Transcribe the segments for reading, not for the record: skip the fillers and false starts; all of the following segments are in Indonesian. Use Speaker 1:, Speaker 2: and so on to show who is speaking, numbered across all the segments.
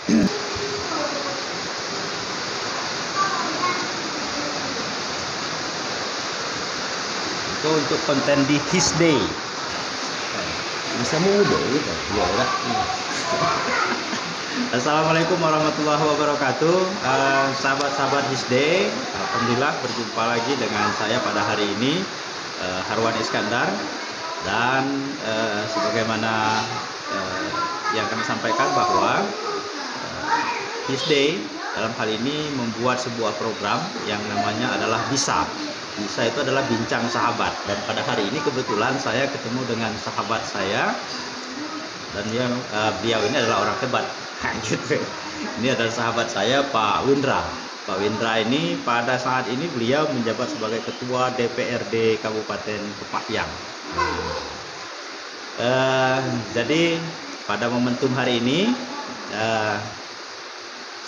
Speaker 1: Itu untuk konten di His Day.
Speaker 2: Bisa mudah gitu.
Speaker 1: Ya udah. Assalamualaikum warahmatullahi wabarakatuh. Sahabat-sahabat His Day, alhamdulillah berjumpa lagi dengan saya pada hari ini, Harwan Iskandar. Dan sebagaimana yang kami sampaikan bahwa His Day dalam hal ini membuat sebuah program yang namanya adalah Bisa. Bisa itu adalah bincang sahabat, dan pada hari ini kebetulan saya ketemu dengan sahabat saya, dan beliau ini adalah orang hebat gitu. Ini adalah sahabat saya, Pak Windra. Pak Windra ini pada saat ini beliau menjabat sebagai ketua DPRD Kabupaten Kepahyang. Jadi pada momentum hari ini,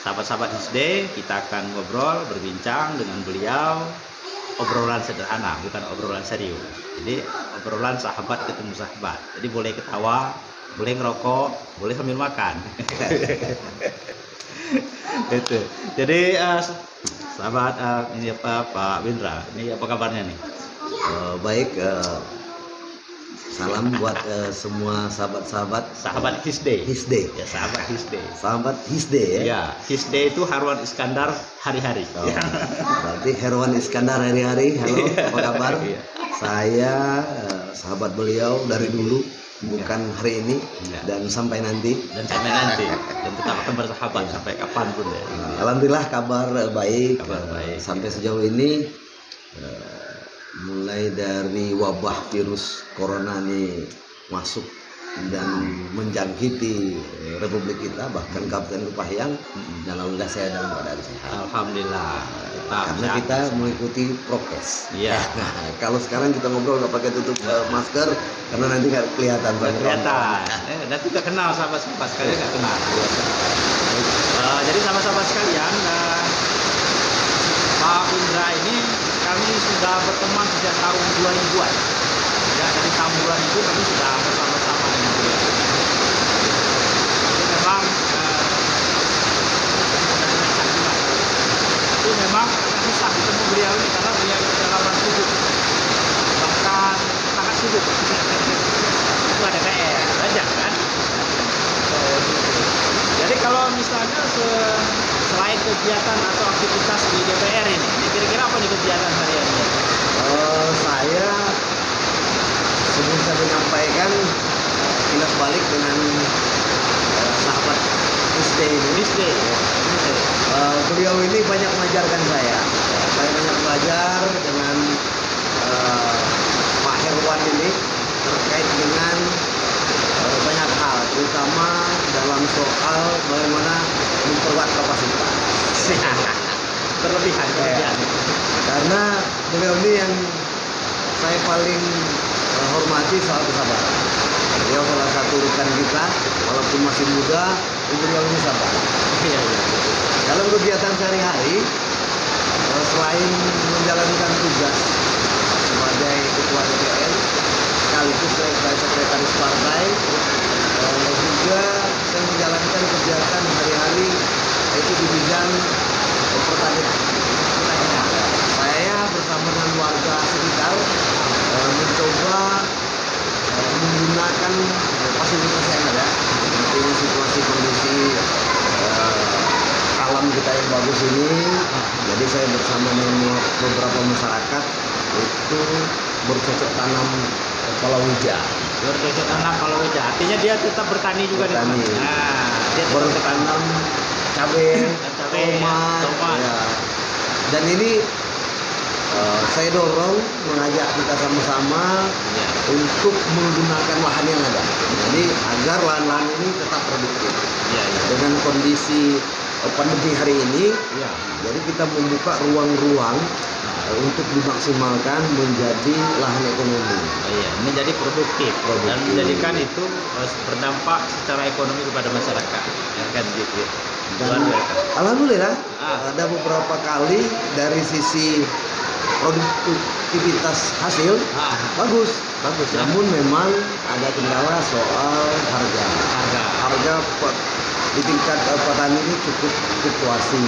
Speaker 1: sahabat-sahabat SD, kita akan ngobrol, berbincang dengan beliau. Obrolan sederhana, bukan obrolan serius. Jadi obrolan sahabat ketemu sahabat. Jadi boleh ketawa, boleh ngerokok, boleh sambil makan. Itu. Jadi sahabat ini Pak Windra, ini apa kabarnya nih?
Speaker 2: Baik. Salam buat semua sahabat-sahabat.
Speaker 1: Sahabat His Day.
Speaker 2: His Day.
Speaker 1: Ya, sahabat His Day.
Speaker 2: Sahabat His Day ya.
Speaker 1: Ya, His Day itu Harwan Iskandar hari-hari.
Speaker 2: Oh, berarti Harwan Iskandar hari-hari. Halo, apa kabar?
Speaker 1: Iya.
Speaker 2: Saya sahabat beliau dari dulu, bukan hari ini, dan sampai nanti.
Speaker 1: Dan tetap akan bersahabat sampai kapanpun ya.
Speaker 2: Alhamdulillah kabar baik.
Speaker 1: Baik.
Speaker 2: Sampai sejauh ini mulai dari wabah virus corona ini masuk dan menjangkiti Republik kita, bahkan Kabupaten Kepahyang, dan alhamdulillah saya dalam keadaan sehat.
Speaker 1: Alhamdulillah.
Speaker 2: Karena kita mengikuti prokes.
Speaker 1: Iya.
Speaker 2: Nah, kalau sekarang kita ngobrol nggak pakai tutup masker, karena nanti nggak kelihatan.
Speaker 1: Nanti nggak kenal sahabat-sahabat sekalian, nggak kenal. Jadi sahabat-sahabat sekalian, Pak Windra ini kami sudah berteman sejak tahun 2000-an. Ya, dari tahun 2000 kami sudah bersama-sama dengan beliau. Jadi memang itu memang agak susah ketemu beliau ini, karena beliau itu adalah orang sibuk, bahkan sangat sibuk. Itu ada PR aja kan. Jadi kalau misalnya selain kegiatan atau aktivitas di DPR ini kira-kira apa nih kegiatan hariannya?
Speaker 2: Saya sebelum saya menyampaikan kilas balik dengan sahabat SD. Beliau ini banyak mengajarkan saya. Saya banyak belajar dengan Pak Herwan ini terkait dengan banyak hal, terutama dalam soal bagaimana memperkuat kapasitas.
Speaker 1: Berlebihan.
Speaker 2: Karena beliau ini yang saya paling hormati soal kesabaran. Beliau salah satu rekan kita, walaupun masih muda, beliau ini sabar.
Speaker 1: Iya.
Speaker 2: Dalam kegiatan sehari-hari, selain menjalankan tugas sebagai ketua DPR, sekaligus sebagai sekretaris partai, juga saya menjalankan kegiatan hari-hari, yaitu di bidang pertanian. Saya bersama dengan warga sekitar mencoba menggunakan fasilitas yang ada, seperti situasi kondisi alam kita yang bagus ini. Jadi saya bersama dengan beberapa masyarakat itu bercocok tanam palawija.
Speaker 1: Bercocok tanam palawija, artinya dia tetap bertani juga.
Speaker 2: Bertani. Dia bertanam cabai, tomat. Ya. Dan ini saya dorong, mengajak kita sama-sama untuk menggunakan lahan yang ada. Jadi agar lahan-lahan ini tetap produktif. Dengan kondisi pandemi hari ini, jadi kita membuka ruang-ruang untuk dimaksimalkan menjadi lahan ekonomi.
Speaker 1: Menjadi produktif dan menjadikan itu berdampak secara ekonomi kepada masyarakat. Ya kan gitu.
Speaker 2: Alhamdulillah ada beberapa kali dari sisi produktivitas hasil bagus. Namun memang ada kendala soal harga di tingkat petani ini cukup fluktuasi.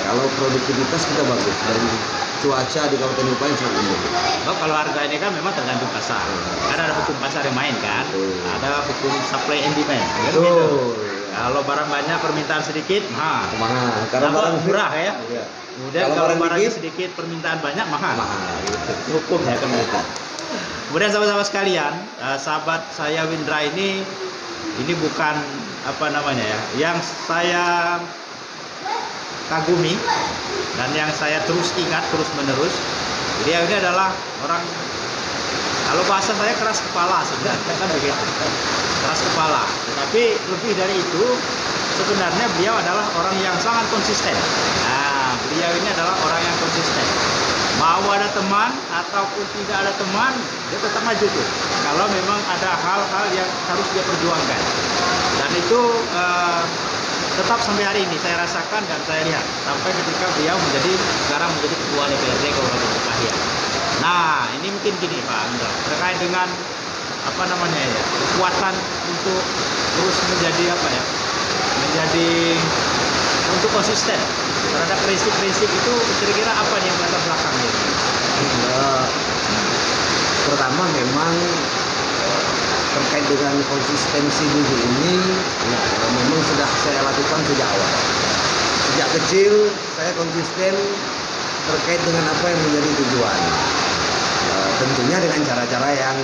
Speaker 2: Kalau produktivitas kita bagus dan cuaca di Kabupaten Upaya sangat mendukung.
Speaker 1: Oh, kalau harga ini kan memang tergantung pasar. Karena ada hukum pasar yang main kan. Ada hukum supply and demand. Kan
Speaker 2: Betul.
Speaker 1: gitu. Kalau barang banyak permintaan sedikit, mahal.
Speaker 2: Mahal. Karena barang
Speaker 1: murah ya.
Speaker 2: Iya.
Speaker 1: Kemudian kalau barangnya sedikit permintaan banyak, mahal.
Speaker 2: Gitu.
Speaker 1: Hukumnya kan gitu. Kemudian sahabat-sahabat sekalian, sahabat saya Windra ini bukan apa namanya ya, yang saya kagumi dan yang saya terus ingat terus menerus. Dia ini adalah orang, kalau bahasa saya keras kepala sebenarnya kan begitu, keras kepala. Tetapi lebih dari itu, sebenarnya beliau adalah orang yang sangat konsisten. Nah, beliau ini adalah orang yang konsisten. Mau ada teman ataupun tidak ada teman, dia tetap maju tuh. Kalau memang ada hal-hal yang harus dia perjuangkan, dan itu tetap sampai hari ini saya rasakan dan saya lihat sampai ketika beliau sekarang menjadi ketua DPRD Kabupaten Kepahyang. Nah, ini mungkin gini Pak Andra, terkait dengan apa namanya ya, kekuatan untuk terus menjadi apa ya, menjadi untuk konsisten terhadap prinsip-prinsip itu, kira-kira apa yang latar belakangnya?
Speaker 2: Pertama memang terkait dengan konsistensi diri ini memang sudah saya lakukan sejak awal. Sejak kecil saya konsisten terkait dengan apa yang menjadi tujuan. Tentunya dengan cara-cara yang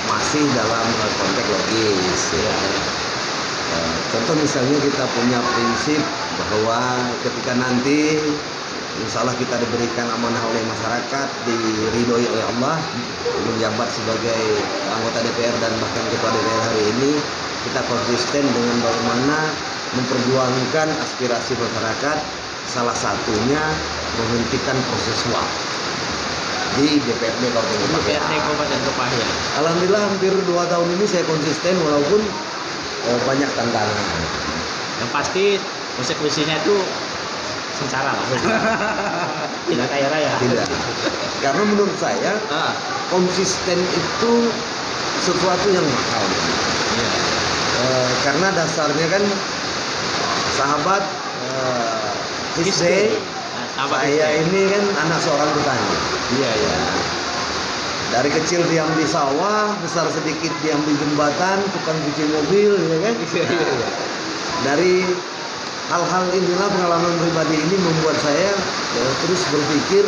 Speaker 2: masih dalam konteks logis. Ya. Contoh misalnya kita punya prinsip bahwa ketika nanti insya Allah kita diberikan amanah oleh masyarakat, diridhoi oleh Allah, menjabat sebagai anggota DPR dan bahkan ketua DPR hari ini, kita konsisten dengan bagaimana memperjuangkan aspirasi masyarakat, salah satunya menghentikan proses suap di DPRD
Speaker 1: Kabupaten Kepahyang.
Speaker 2: Alhamdulillah hampir 2 tahun ini saya konsisten walaupun banyak tantangan.
Speaker 1: Yang pasti konsekuensinya itu sengsara lah. Tidak kaya raya.
Speaker 2: Tidak. Karena menurut saya konsisten itu sesuatu yang mahal.
Speaker 1: Ya.
Speaker 2: Karena dasarnya kan sahabat Hisde, saya ini kan anak seorang petani.
Speaker 1: Iya, iya.
Speaker 2: Dari kecil diam di sawah, besar sedikit diam di jembatan, tukang cuci mobil, ya kan? Iya. Dari hal-hal inilah, pengalaman pribadi ini membuat saya terus berpikir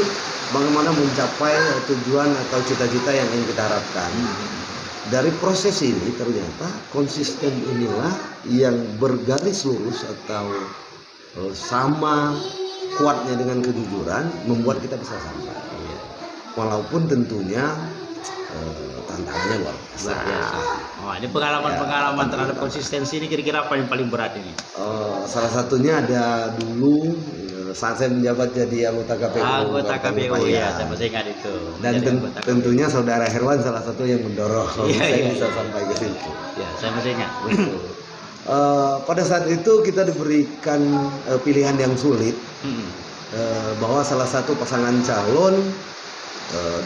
Speaker 2: bagaimana mencapai tujuan atau cita-cita yang ingin kita harapkan. Dari proses ini ternyata konsisten inilah yang bergaris lurus atau sama kuatnya dengan kejujuran membuat kita bisa sampai. Walaupun tentunya tantangannya luar biasa.
Speaker 1: Oh, ini pengalaman-pengalaman terhadap konsistensi ini kira-kira apa yang paling berat ini?
Speaker 2: Salah satunya ada dulu saat saya menjabat jadi anggota KPU.
Speaker 1: Anggota KPU ya, saya masih ingat itu.
Speaker 2: Dan tentunya saudara Herwan salah satu yang mendorong saya bisa sampai ke situ.
Speaker 1: Ya, saya masih ingat.
Speaker 2: Pada saat itu kita diberikan pilihan yang sulit, bahwa salah satu pasangan calon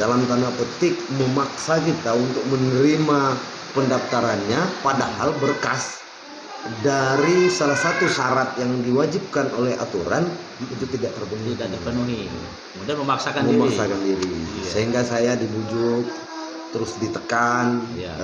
Speaker 2: dalam tanda petik memaksa kita untuk menerima pendaftarannya, padahal berkas dari salah satu syarat yang diwajibkan oleh aturan itu tidak terpenuhi.
Speaker 1: Kemudian memaksakan diri. Iya.
Speaker 2: Sehingga saya dibujuk, terus ditekan. Iya.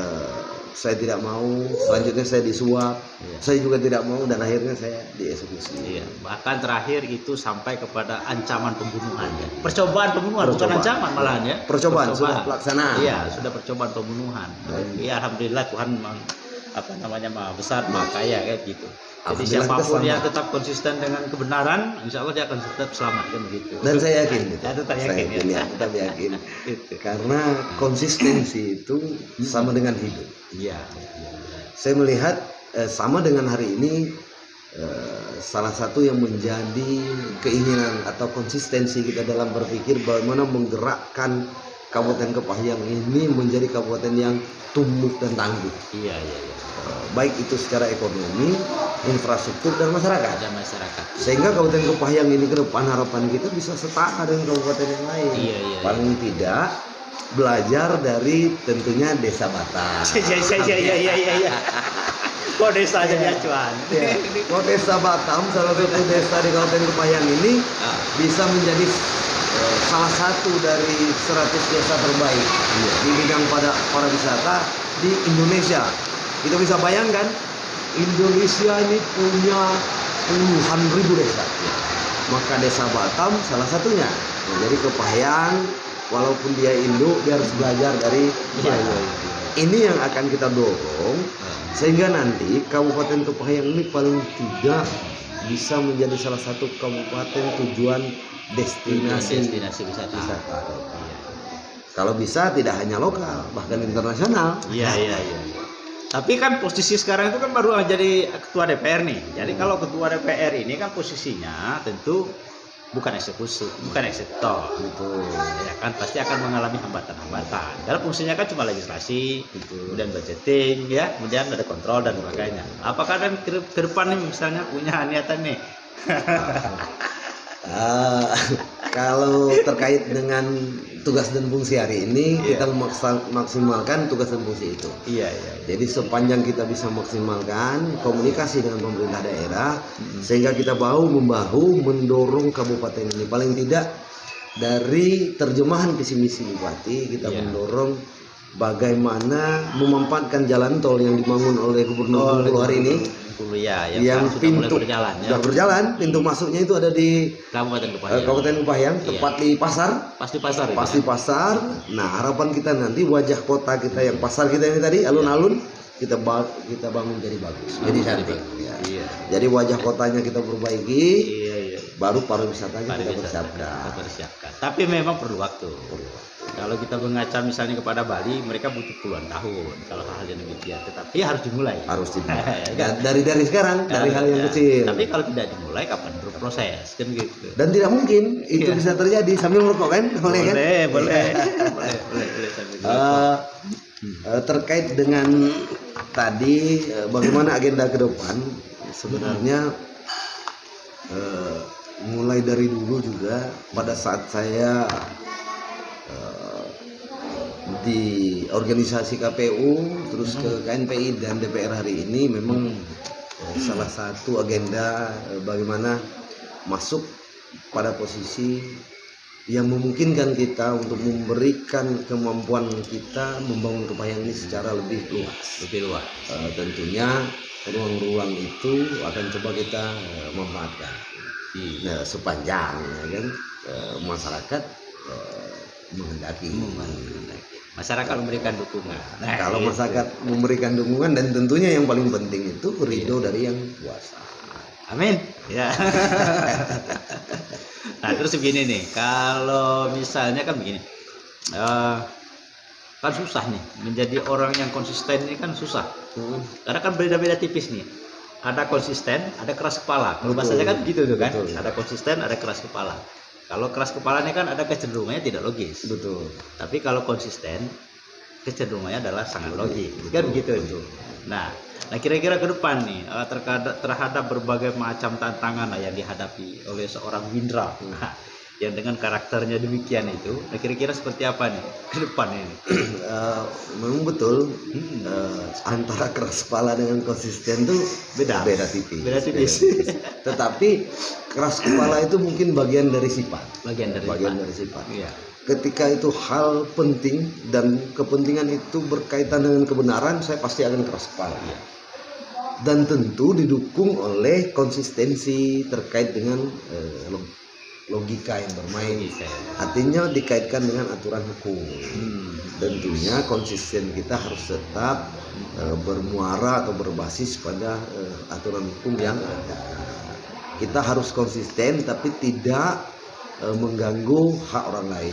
Speaker 2: Saya tidak mau, selanjutnya saya disuap, saya juga tidak mau, dan akhirnya saya dieksekusi.
Speaker 1: Iya. Bahkan terakhir itu sampai kepada ancaman pembunuhan. Percobaan pembunuhan, bukan ancaman malahan ya.
Speaker 2: Percobaan sudah pelaksanaan.
Speaker 1: Iya, sudah percobaan pembunuhan. Ya alhamdulillah Tuhan maha besar, maha kaya kayak gitu. Jadi siapapun yang tetap konsisten dengan kebenaran, insya Allah dia akan tetap selamat kan begitu.
Speaker 2: Dan saya yakin,
Speaker 1: tetap yakin.
Speaker 2: Karena konsistensi itu sama dengan hidup.
Speaker 1: Iya.
Speaker 2: Saya melihat sama dengan hari ini, salah satu yang menjadi keinginan atau konsistensi kita dalam berpikir bagaimana menggerakkan Kabupaten Kepahyang ini menjadi kabupaten yang tumbuh dan tangguh.
Speaker 1: Iya.
Speaker 2: Baik itu secara ekonomi, infrastruktur dan masyarakat. Sehingga Kabupaten Kepahyang ini ke depan harapan kita bisa setara dengan kabupaten yang lain.
Speaker 1: Iya.
Speaker 2: Paling tidak belajar dari tentunya Desa Batas.
Speaker 1: Iya. Kok desa jadi
Speaker 2: Iya.
Speaker 1: acuan?
Speaker 2: Ya. Kok desa Batam, salah satu desa di Kabupaten Kepayang ini
Speaker 1: Ah,
Speaker 2: bisa menjadi salah satu dari 100 desa terbaik di bidang pariwisata di Indonesia. Kita bisa bayangkan Indonesia ini punya puluhan ribu desa. Maka desa Batam salah satunya. Nah, jadi Kepayang walaupun dia induk dia harus belajar dari
Speaker 1: iya,
Speaker 2: Batam.
Speaker 1: iya, iya.
Speaker 2: Ini yang akan kita dorong sehingga nanti Kabupaten Kepayang ini paling tidak bisa menjadi salah satu kabupaten tujuan destinasi
Speaker 1: wisata.
Speaker 2: wisata. Kalau bisa tidak hanya lokal, bahkan internasional.
Speaker 1: Iya, iya, iya. Tapi kan posisi sekarang itu kan baru jadi ketua DPR nih. Jadi kalau ketua DPR ini kan posisinya tentu bukan eksekutif, bukan eksekutor.
Speaker 2: Betul.
Speaker 1: Ya kan pasti akan mengalami hambatan-hambatan. Karena fungsinya kan cuma legislasi,
Speaker 2: Betul.
Speaker 1: kemudian budgeting, ya, kemudian ada kontrol dan sebagainya. Apakah dan ke depan nih misalnya punya niatan nih?
Speaker 2: Ah, kalau terkait dengan tugas dan fungsi hari ini,
Speaker 1: Iya.
Speaker 2: kita maksimalkan tugas dan fungsi itu.
Speaker 1: Iya, iya.
Speaker 2: Jadi sepanjang kita bisa maksimalkan komunikasi dengan pemerintah daerah, sehingga kita bahu membahu mendorong kabupaten ini. Paling tidak dari terjemahan visi misi bupati, kita
Speaker 1: Iya.
Speaker 2: mendorong bagaimana memanfaatkan jalan tol yang dibangun oleh Gubernur Bengkulu hari ini,
Speaker 1: Ya,
Speaker 2: yang
Speaker 1: sudah mulai
Speaker 2: pintu
Speaker 1: berjalan ya.
Speaker 2: sudah berjalan, pintu masuknya itu ada di
Speaker 1: Kabupaten Kepayang.
Speaker 2: Kabupaten Kepayang,
Speaker 1: Iya.
Speaker 2: tepat di pasar.
Speaker 1: Pasti pasar ya.
Speaker 2: Pasti pasar. Nah, harapan kita nanti wajah kota kita yang pasar kita ini tadi alun-alun kita bangun jadi bagus, jadi cantik. Ya.
Speaker 1: Iya.
Speaker 2: Jadi wajah kotanya kita perbaiki,
Speaker 1: Iya, iya.
Speaker 2: baru pariwisatanya kita
Speaker 1: Pariwisata
Speaker 2: persiapkan.
Speaker 1: kita persiapkan. Tapi memang perlu waktu. Kalau kita mengaca misalnya kepada Bali, mereka butuh puluhan tahun kalau hal yang demikian. Tetapi harus dimulai.
Speaker 2: Harus dimulai.
Speaker 1: Ya,
Speaker 2: dari sekarang, dari hal yang
Speaker 1: Ya.
Speaker 2: kecil.
Speaker 1: Tapi kalau tidak dimulai, kapan berproses kan gitu.
Speaker 2: Dan tidak mungkin itu
Speaker 1: Iya.
Speaker 2: bisa terjadi sambil merokok kan? Boleh kan?
Speaker 1: Boleh. boleh sambil gitu.
Speaker 2: Terkait dengan tadi bagaimana agenda ke depan, sebenarnya mulai dari dulu juga pada saat saya di organisasi KPU terus ke KNPI dan DPR hari ini memang salah satu agenda bagaimana masuk pada posisi yang memungkinkan kita untuk memberikan kemampuan kita membangun Kepayang ini secara lebih luas.
Speaker 1: Lebih luas.
Speaker 2: Tentunya ruang-ruang itu akan coba kita manfaatkan. Nah, sepanjang ya kan masyarakat menghendaki.
Speaker 1: Masyarakat memberikan dukungan. Nah,
Speaker 2: Kalau
Speaker 1: gitu.
Speaker 2: masyarakat memberikan dukungan dan tentunya yang paling penting itu ridho dari yang kuasa.
Speaker 1: Amin. Ya. Nah, terus begini nih, kalau misalnya kan begini, kan susah nih menjadi orang yang konsisten ini kan susah. Karena kan beda-beda tipis nih. Ada konsisten, ada keras kepala. Kalau
Speaker 2: Betul.
Speaker 1: bahasanya kan gitu tuh kan.
Speaker 2: Betul.
Speaker 1: Ada konsisten, ada keras kepala. Kalau keras kepalanya kan ada kecenderungannya tidak logis.
Speaker 2: Betul.
Speaker 1: Tapi kalau konsisten, kecenderungannya adalah sangat logis. Kan begitu. Nah, kira-kira ke depan nih terhadap berbagai macam tantangan yang dihadapi oleh seorang Windra yang dengan karakternya demikian itu, kira-kira seperti apa nih ke depan ini?
Speaker 2: Memang betul antara keras kepala dengan konsisten tuh beda tipis.
Speaker 1: Beda tipis.
Speaker 2: Tetapi keras kepala itu mungkin bagian dari sifat.
Speaker 1: Bagian dari
Speaker 2: sifat.
Speaker 1: Iya.
Speaker 2: Ketika itu hal penting dan kepentingan itu berkaitan dengan kebenaran, saya pasti akan keras kepala.
Speaker 1: Iya.
Speaker 2: Dan tentu didukung oleh konsistensi terkait dengan logika yang bermain. Artinya dikaitkan dengan aturan hukum. Tentunya konsisten kita harus tetap bermuara atau berbasis pada aturan hukum yang ada. Kita harus konsisten tapi tidak mengganggu hak orang lain,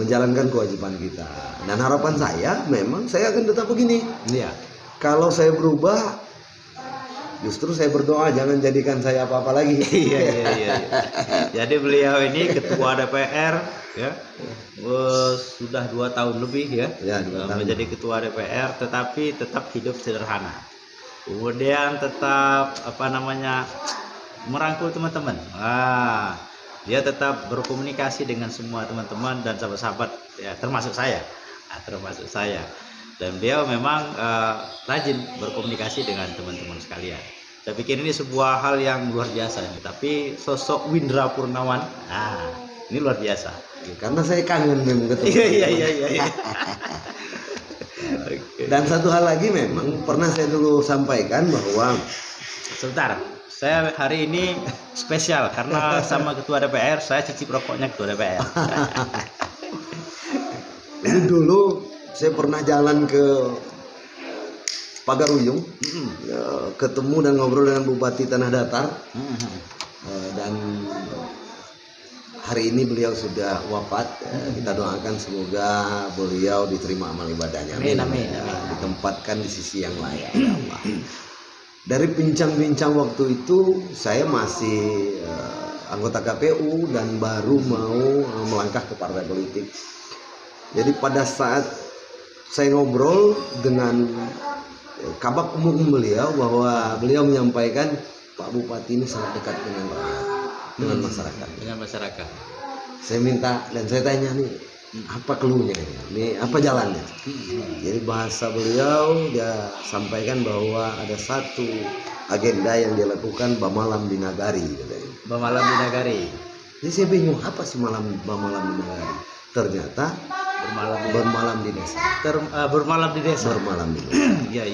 Speaker 2: menjalankan kewajiban kita. Dan harapan saya memang saya akan tetap begini.
Speaker 1: Iya.
Speaker 2: Kalau saya berubah, justru saya berdoa jangan jadikan saya apa-apa lagi.
Speaker 1: Iya. Jadi beliau ini ketua DPR ya, sudah 2 tahun lebih ya,
Speaker 2: 2 tahun.
Speaker 1: menjadi ketua DPR, tetapi tetap hidup sederhana. Kemudian tetap merangkul teman-teman. Dia tetap berkomunikasi dengan semua teman-teman dan sahabat-sahabat ya, termasuk saya. dan beliau memang rajin berkomunikasi dengan teman-teman sekalian. Saya pikir ini sebuah hal yang luar biasa nih. Tapi sosok Windra Purnawan, ini luar biasa.
Speaker 2: Karena saya kangen memang ketemu.
Speaker 1: Iya.
Speaker 2: Dan satu hal lagi memang pernah saya dulu sampaikan bahwa
Speaker 1: sebentar, saya hari ini spesial karena sama ketua DPR saya cicip rokoknya ketua DPR.
Speaker 2: Jadi dulu saya pernah jalan ke Pagaruyung, ketemu dan ngobrol dengan Bupati Tanah Datar, dan hari ini beliau sudah wafat. Kita doakan semoga beliau diterima amal ibadahnya.
Speaker 1: Amin.
Speaker 2: Ditempatkan di sisi yang layak. Ya Allah. Dari bincang-bincang waktu itu saya masih anggota KPU dan baru mau melangkah ke partai politik. Jadi pada saat saya ngobrol dengan kabak umum beliau, bahwa beliau menyampaikan Pak Bupati ini sangat dekat dengan rakyat, dengan masyarakat. Saya minta dan saya tanya nih, apa cluenya ini, apa jalannya? Jadi bahasa beliau dia sampaikan bahwa ada satu agenda yang dia lakukan Bamalam di Nagari.
Speaker 1: Bamalam di Nagari.
Speaker 2: Jadi saya bingung, apa sih Bamalam di Nagari? Ternyata bermalam di desa.
Speaker 1: Bermalam di desa. Iya.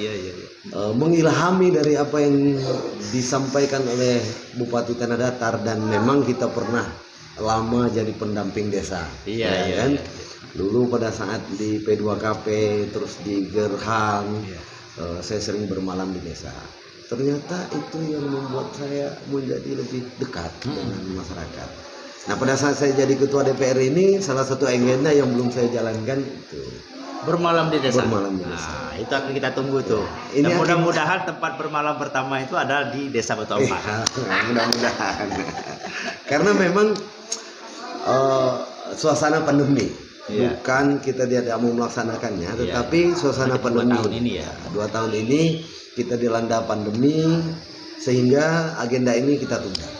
Speaker 2: Mengilhami dari apa yang disampaikan oleh Bupati Tanah Datar, dan memang kita pernah lama jadi pendamping desa.
Speaker 1: Iya.
Speaker 2: Dulu pada saat di P2KP terus di Gerham, saya sering bermalam di desa. Ternyata itu yang membuat saya menjadi lebih dekat dengan masyarakat. Nah, pada saat saya jadi ketua DPR ini, salah satu agenda yang belum saya jalankan itu
Speaker 1: bermalam di desa.
Speaker 2: Nah,
Speaker 1: itu akan kita tunggu tuh.
Speaker 2: Ini
Speaker 1: dan mudah-mudahan tempat bermalam pertama itu ada di Desa Batu Ampar.
Speaker 2: Mudah-mudahan. Karena memang suasana pandemi. Bukan kita tidak mau melaksanakannya, tetapi suasana pandemi. 2 tahun ini kita dilanda pandemi, sehingga agenda ini kita tunda.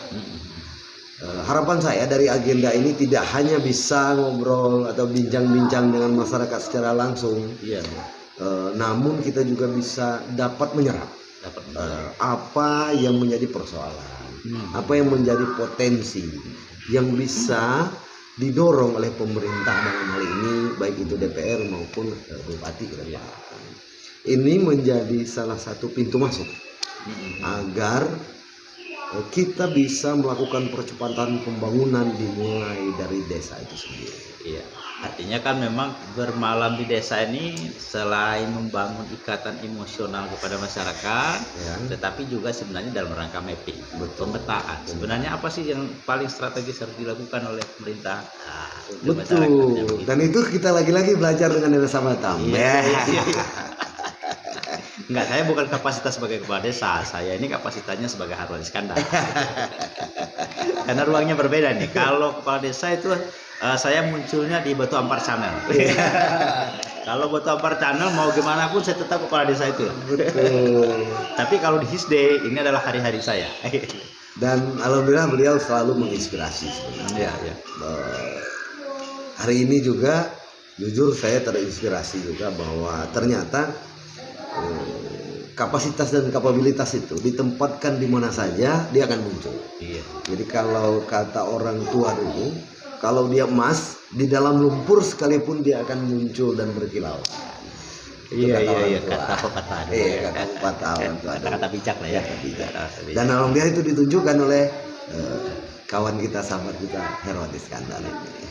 Speaker 2: Harapan saya dari agenda ini tidak hanya bisa ngobrol atau bincang-bincang dengan masyarakat secara langsung, namun kita juga bisa dapat menyerap apa yang menjadi persoalan, apa yang menjadi potensi yang bisa didorong oleh pemerintah dalam hal ini, baik itu DPR maupun Bupati ke depan. Ini menjadi salah satu pintu masuk agar kita bisa melakukan percepatan pembangunan dimulai dari desa itu sendiri.
Speaker 1: Iya. Artinya kan memang bermalam di desa ini selain membangun ikatan emosional kepada masyarakat, tetapi juga sebenarnya dalam rangka mapping, pemetaan. Sebenarnya apa sih yang paling strategis harus dilakukan oleh pemerintah?
Speaker 2: Betul. Dan itu kita lagi-lagi belajar dengan Desa Batam.
Speaker 1: Enggak, saya bukan kapasitas sebagai kepala desa, saya ini kapasitasnya sebagai Harwan Iskandar. Karena ruangnya berbeda nih. Kalau kepala desa itu saya munculnya di Batu Ampar Channel. Kalau Batu Ampar Channel mau gimana pun saya tetap kepala desa itu.
Speaker 2: Betul.
Speaker 1: Tapi kalau di His Day ini adalah hari-hari saya.
Speaker 2: Dan alhamdulillah beliau selalu menginspirasi sebenarnya. Hari ini juga jujur saya terinspirasi juga bahwa ternyata kapasitas dan kapabilitas itu ditempatkan di mana saja dia akan muncul. Jadi kalau kata orang tua dulu, kalau dia emas di dalam lumpur sekalipun dia akan muncul dan berkilau.
Speaker 1: Iya, kata pepatah.
Speaker 2: Kata
Speaker 1: bijak lah ya.
Speaker 2: Dan alhamdulillah itu ditunjukkan oleh kawan kita, sahabat kita, Harwan Iskandar ini.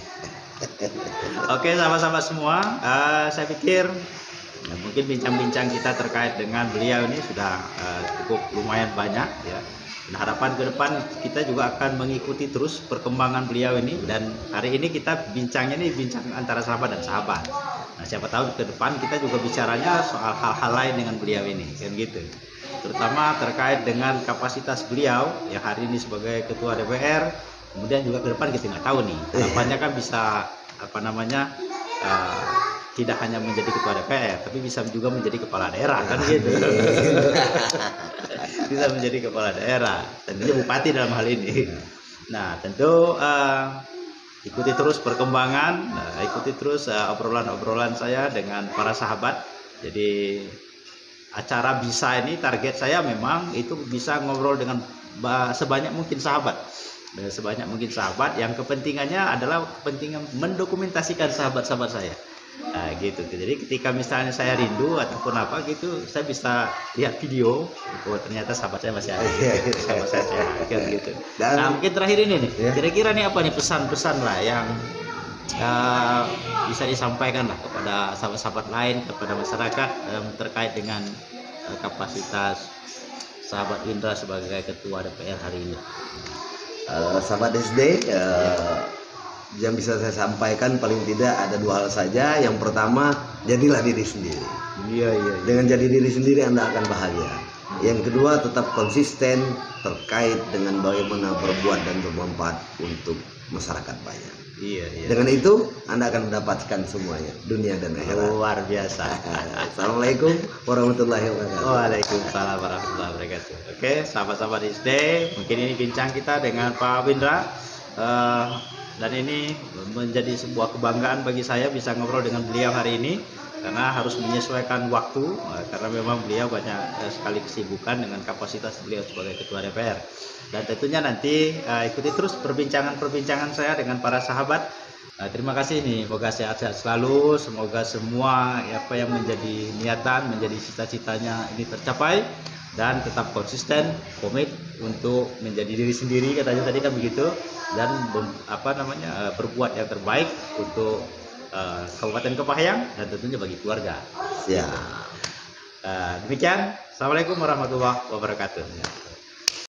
Speaker 1: Oke, sahabat-sahabat semua, saya pikir mungkin bincang-bincang kita terkait dengan beliau ini sudah cukup lumayan banyak ya. Dan harapan ke depan kita juga akan mengikuti terus perkembangan beliau ini, dan hari ini kita bincangnya ini bincang antara sahabat dan sahabat. Nah, siapa tahu ke depan kita juga bicaranya soal hal-hal lain dengan beliau ini, kan gitu. Terutama terkait dengan kapasitas beliau yang hari ini sebagai ketua DPR, kemudian juga ke depan kita nggak tahu nih. Harapannya kan bisa tidak hanya menjadi ketua DPR, tapi bisa juga menjadi kepala daerah, kan gitu. Bisa menjadi kepala daerah, tentunya bupati dalam hal ini. Nah, tentu ikuti terus perkembangan, ikuti terus obrolan-obrolan saya dengan para sahabat Jadi acara bisa ini target saya memang itu bisa ngobrol dengan sebanyak mungkin sahabat. Sebanyak mungkin sahabat yang kepentingannya adalah kepentingan mendokumentasikan sahabat-sahabat saya. Nah, gitu. Jadi ketika misalnya saya rindu ataupun apa gitu, saya bisa lihat video, oh ternyata sahabat saya masih ada, gitu. Sahabat saya gitu. Nah, mungkin terakhir ini nih, kira-kira nih apa nih pesan-pesan lah yang bisa disampaikan lah kepada sahabat-sahabat lain, kepada masyarakat terkait dengan kapasitas sahabat Indra sebagai ketua DPR hari ini.
Speaker 2: Sahabat SD, yang bisa saya sampaikan paling tidak ada dua hal saja. Yang pertama, jadilah diri sendiri.
Speaker 1: Iya.
Speaker 2: Dengan jadi diri sendiri Anda akan bahagia. Yang kedua, tetap konsisten terkait dengan bagaimana berbuat dan bermanfaat untuk masyarakat banyak.
Speaker 1: Iya.
Speaker 2: Dengan itu Anda akan mendapatkan semuanya, dunia dan akhirat.
Speaker 1: Luar biasa.
Speaker 2: Assalamualaikum warahmatullahi wabarakatuh.
Speaker 1: Waalaikumsalam warahmatullahi wabarakatuh. Oke, sahabat-sahabat SD, mungkin ini bincang kita dengan Pak Windra. Dan ini menjadi sebuah kebanggaan bagi saya bisa ngobrol dengan beliau hari ini, karena harus menyesuaikan waktu karena memang beliau banyak sekali kesibukan dengan kapasitas beliau sebagai ketua DPR. Dan tentunya nanti ikuti terus perbincangan saya dengan para sahabat. Terima kasih nih, semoga sehat-sehat selalu, semoga semua apa yang menjadi niatan, menjadi cita-citanya ini tercapai, dan tetap konsisten, komit untuk menjadi diri sendiri, katanya tadi kan begitu, dan berbuat yang terbaik untuk Kabupaten Kepahyang dan tentunya bagi keluarga.
Speaker 2: Ya.
Speaker 1: Demikian, assalamualaikum warahmatullahi wabarakatuh.